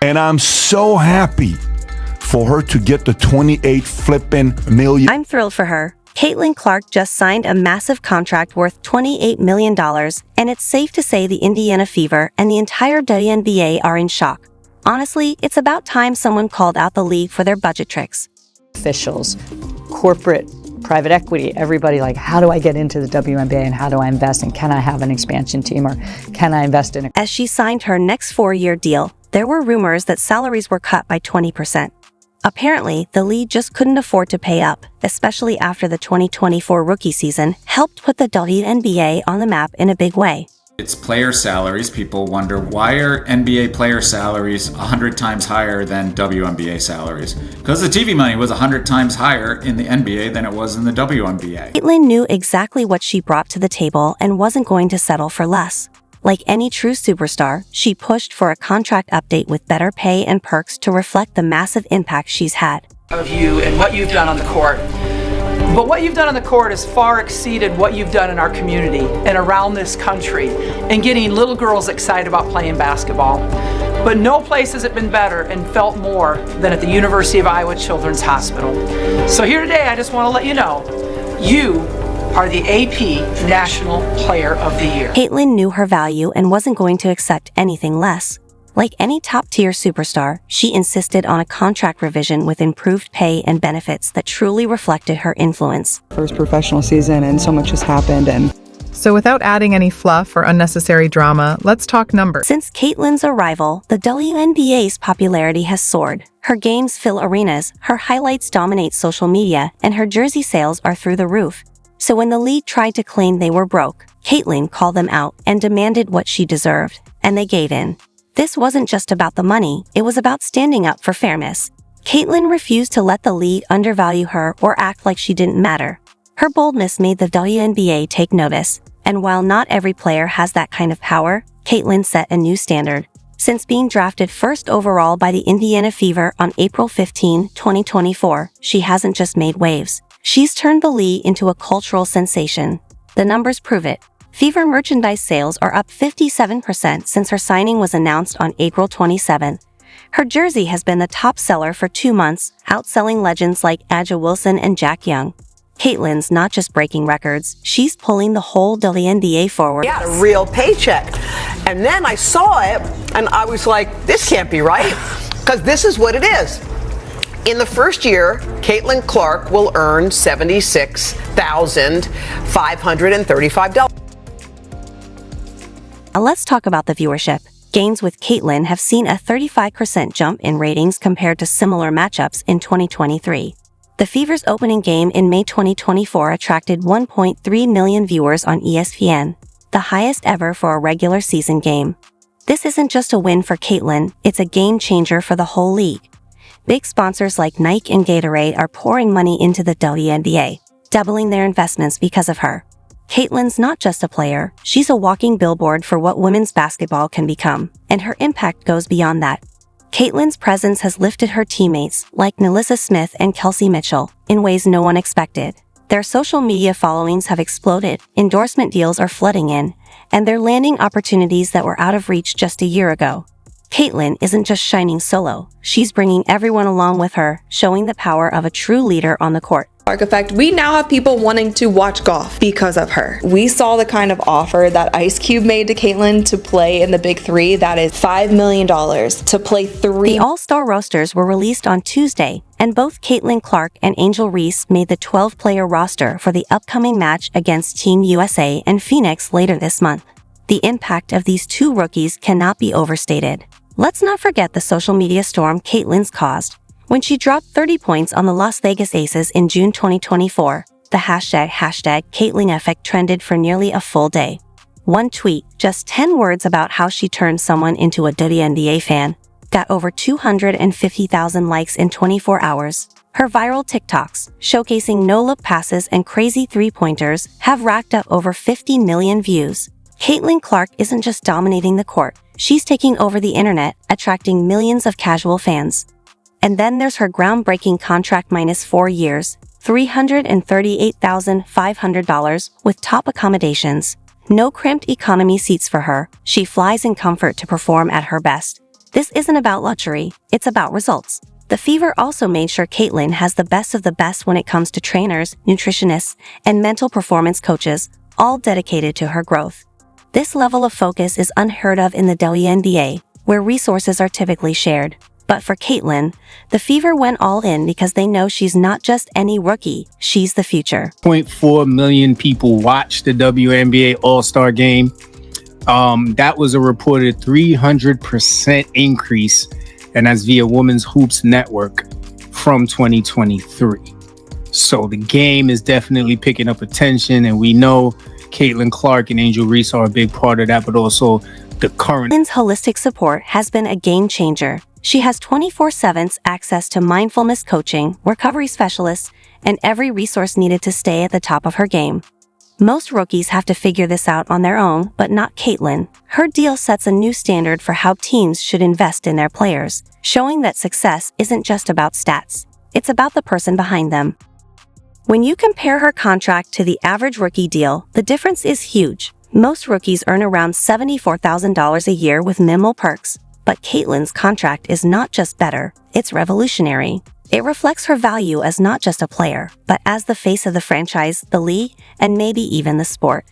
And I'm so happy for her to get the 28 flipping million. I'm thrilled for her. Caitlin Clark just signed a massive contract worth $28 million, and it's safe to say the Indiana Fever and the entire WNBA are in shock. Honestly, it's about time someone called out the league for their budget tricks. Officials, corporate, private equity, everybody like, how do I get into the WNBA and how do I invest and can I have an expansion team or can I invest in it? As she signed her next 4-year deal, there were rumors that salaries were cut by 20%. Apparently, the league just couldn't afford to pay up, especially after the 2024 rookie season helped put the WNBA on the map in a big way. It's player salaries. People wonder, why are NBA player salaries 100 times higher than WNBA salaries? Because the TV money was 100 times higher in the NBA than it was in the WNBA. Caitlin knew exactly what she brought to the table and wasn't going to settle for less. Like any true superstar, she pushed for a contract update with better pay and perks to reflect the massive impact she's had. Of you and what you've done on the court. But what you've done on the court has far exceeded what you've done in our community and around this country and getting little girls excited about playing basketball. But no place has it been better and felt more than at the University of Iowa Children's Hospital. So here today, I just want to let you know, you are the AP National Player of the Year. Caitlin knew her value and wasn't going to accept anything less. Like any top-tier superstar, she insisted on a contract revision with improved pay and benefits that truly reflected her influence. First professional season and so much has happened. So without adding any fluff or unnecessary drama, let's talk numbers. Since Caitlin's arrival, the WNBA's popularity has soared. Her games fill arenas, her highlights dominate social media, and her jersey sales are through the roof. So when the league tried to claim they were broke, Caitlin called them out and demanded what she deserved, and they gave in. This wasn't just about the money, it was about standing up for fairness. Caitlin refused to let the league undervalue her or act like she didn't matter. Her boldness made the WNBA take notice, and while not every player has that kind of power, Caitlin set a new standard. Since being drafted first overall by the Indiana Fever on April 15, 2024, she hasn't just made waves. She's turned the league into a cultural sensation. The numbers prove it. Fever merchandise sales are up 57% since her signing was announced on April 27. Her jersey has been the top seller for 2 months, outselling legends like Aja Wilson and Jack Young. Caitlin's not just breaking records, she's pulling the whole WNBA forward. Yeah, a real paycheck. And then I saw it, and I was like, this can't be right, because this is what it is. In the first year, Caitlin Clark will earn $76,535. Let's talk about the viewership. Games with Caitlin have seen a 35% jump in ratings compared to similar matchups in 2023. The Fever's opening game in May 2024 attracted 1.3 million viewers on ESPN, the highest ever for a regular season game. This isn't just a win for Caitlin, it's a game changer for the whole league. Big sponsors like Nike and Gatorade are pouring money into the WNBA, doubling their investments because of her. Caitlin's not just a player, she's a walking billboard for what women's basketball can become, and her impact goes beyond that. Caitlin's presence has lifted her teammates, like Nalissa Smith and Kelsey Mitchell, in ways no one expected. Their social media followings have exploded, endorsement deals are flooding in, and they're landing opportunities that were out of reach just a year ago. Caitlin isn't just shining solo, she's bringing everyone along with her, showing the power of a true leader on the court. Effect, we now have people wanting to watch golf because of her. We saw the kind of offer that Ice Cube made to Caitlin to play in the Big Three. That is $5 million to play 3. The All-Star rosters were released on Tuesday, and both Caitlin Clark and Angel Reese made the 12-player roster for the upcoming match against Team USA and Phoenix later this month. The impact of these two rookies cannot be overstated. Let's not forget the social media storm Caitlin's caused. When she dropped 30 points on the Las Vegas Aces in June 2024, the hashtag Caitlin Effect trended for nearly a full day. One tweet, just 10 words about how she turned someone into a WNBA fan, got over 250,000 likes in 24 hours. Her viral TikToks, showcasing no-look passes and crazy three-pointers, have racked up over 50 million views. Caitlin Clark isn't just dominating the court, she's taking over the internet, attracting millions of casual fans. And then there's her groundbreaking contract minus 4 years, $338,500 with top accommodations. No cramped economy seats for her, she flies in comfort to perform at her best. This isn't about luxury, it's about results. The Fever also made sure Caitlin has the best of the best when it comes to trainers, nutritionists, and mental performance coaches, all dedicated to her growth. This level of focus is unheard of in the WNBA, where resources are typically shared. But for Caitlin, the Fever went all in because they know she's not just any rookie, she's the future. 0.4 million people watched the WNBA All-Star Game. That was a reported 300% increase, and that's via Women's Hoops Network from 2023. So the game is definitely picking up attention, and we know Caitlin Clark and Angel Reese are a big part of that, but also the current. Caitlin's holistic support has been a game changer. She has 24/7 access to mindfulness coaching, recovery specialists, and every resource needed to stay at the top of her game. Most rookies have to figure this out on their own, but not Caitlin. Her deal sets a new standard for how teams should invest in their players, showing that success isn't just about stats. It's about the person behind them. When you compare her contract to the average rookie deal, the difference is huge. Most rookies earn around $74,000 a year with minimal perks. But Caitlin's contract is not just better, it's revolutionary. It reflects her value as not just a player, but as the face of the franchise, the league, and maybe even the sport.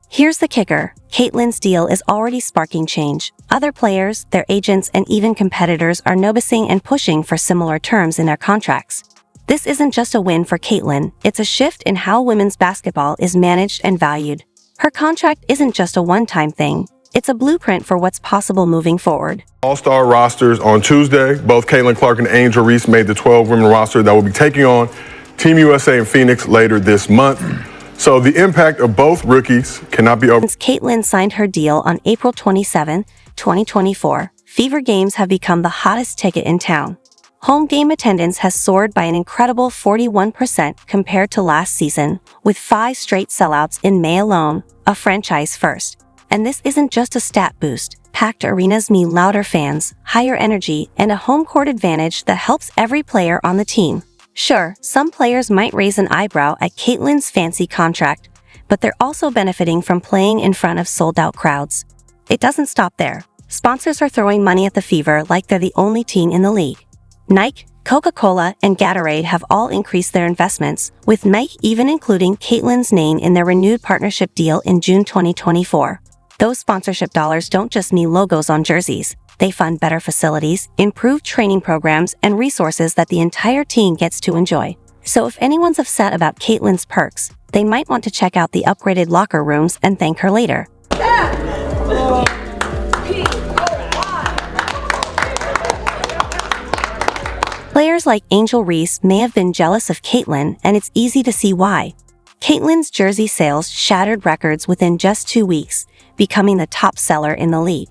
Here's the kicker. Caitlin's deal is already sparking change. Other players, their agents, and even competitors are noticing and pushing for similar terms in their contracts. This isn't just a win for Caitlin, it's a shift in how women's basketball is managed and valued. Her contract isn't just a one-time thing. It's a blueprint for what's possible moving forward. All-star rosters on Tuesday. Both Caitlin Clark and Angel Reese made the 12-women roster that will be taking on Team USA in Phoenix later this month. So the impact of both rookies cannot be over. Since Caitlin signed her deal on April 27, 2024, Fever games have become the hottest ticket in town. Home game attendance has soared by an incredible 41% compared to last season, with 5 straight sellouts in May alone, a franchise first. And this isn't just a stat boost. Packed arenas mean louder fans, higher energy, and a home court advantage that helps every player on the team. Sure, some players might raise an eyebrow at Caitlin's fancy contract, but they're also benefiting from playing in front of sold-out crowds. It doesn't stop there. Sponsors are throwing money at the Fever like they're the only team in the league. Nike, Coca-Cola, and Gatorade have all increased their investments, with Nike even including Caitlin's name in their renewed partnership deal in June 2024. Those sponsorship dollars don't just mean logos on jerseys. They fund better facilities, improved training programs, and resources that the entire team gets to enjoy. So if anyone's upset about Caitlin's perks, they might want to check out the upgraded locker rooms and thank her later. Players like Angel Reese may have been jealous of Caitlin, and it's easy to see why. Caitlin's jersey sales shattered records within just 2 weeks, becoming the top seller in the league.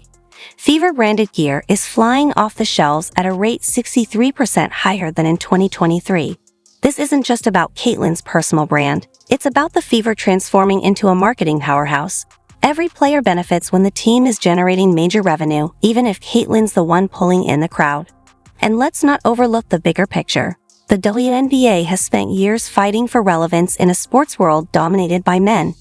Fever-branded gear is flying off the shelves at a rate 63% higher than in 2023. This isn't just about Caitlin's personal brand, it's about the Fever transforming into a marketing powerhouse. Every player benefits when the team is generating major revenue, even if Caitlin's the one pulling in the crowd. And let's not overlook the bigger picture. The WNBA has spent years fighting for relevance in a sports world dominated by men.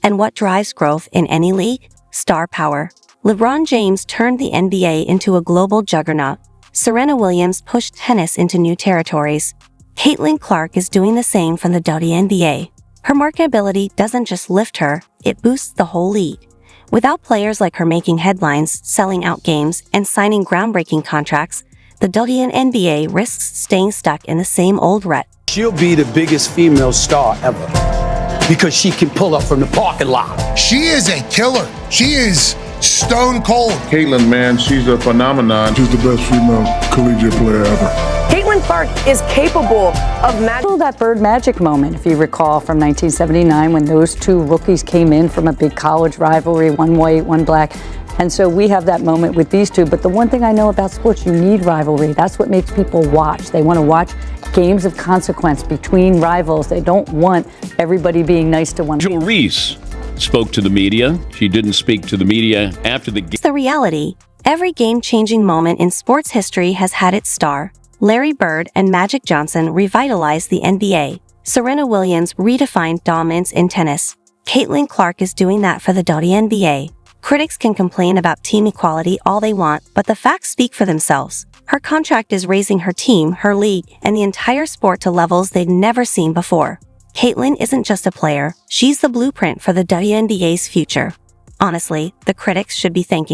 And what drives growth in any league? Star power. LeBron James turned the NBA into a global juggernaut. Serena Williams pushed tennis into new territories. Caitlin Clark is doing the same from the WNBA. Her marketability doesn't just lift her, it boosts the whole league. Without players like her making headlines, selling out games, and signing groundbreaking contracts, the WNBA risks staying stuck in the same old rut. She'll be the biggest female star ever because she can pull up from the parking lot. She is a killer. She is stone cold. Caitlin, man, she's a phenomenon. She's the best female collegiate player ever. Caitlin Clark is capable of magic. That Bird Magic moment, if you recall, from 1979 when those two rookies came in from a big college rivalry, one white, one black. And so we have that moment with these two. But the one thing I know about sports, you need rivalry. That's what makes people watch. They want to watch games of consequence between rivals. They don't want everybody being nice to one another. Angel Reese spoke to the media. She didn't speak to the media after the game. It's the reality. Every game-changing moment in sports history has had its star. Larry Bird and Magic Johnson revitalized the NBA. Serena Williams redefined dominance in tennis. Caitlin Clark is doing that for the WNBA. Critics can complain about team equality all they want, but the facts speak for themselves. Her contract is raising her team, her league, and the entire sport to levels they'd never seen before. Caitlin isn't just a player, she's the blueprint for the WNBA's future. Honestly, the critics should be thanking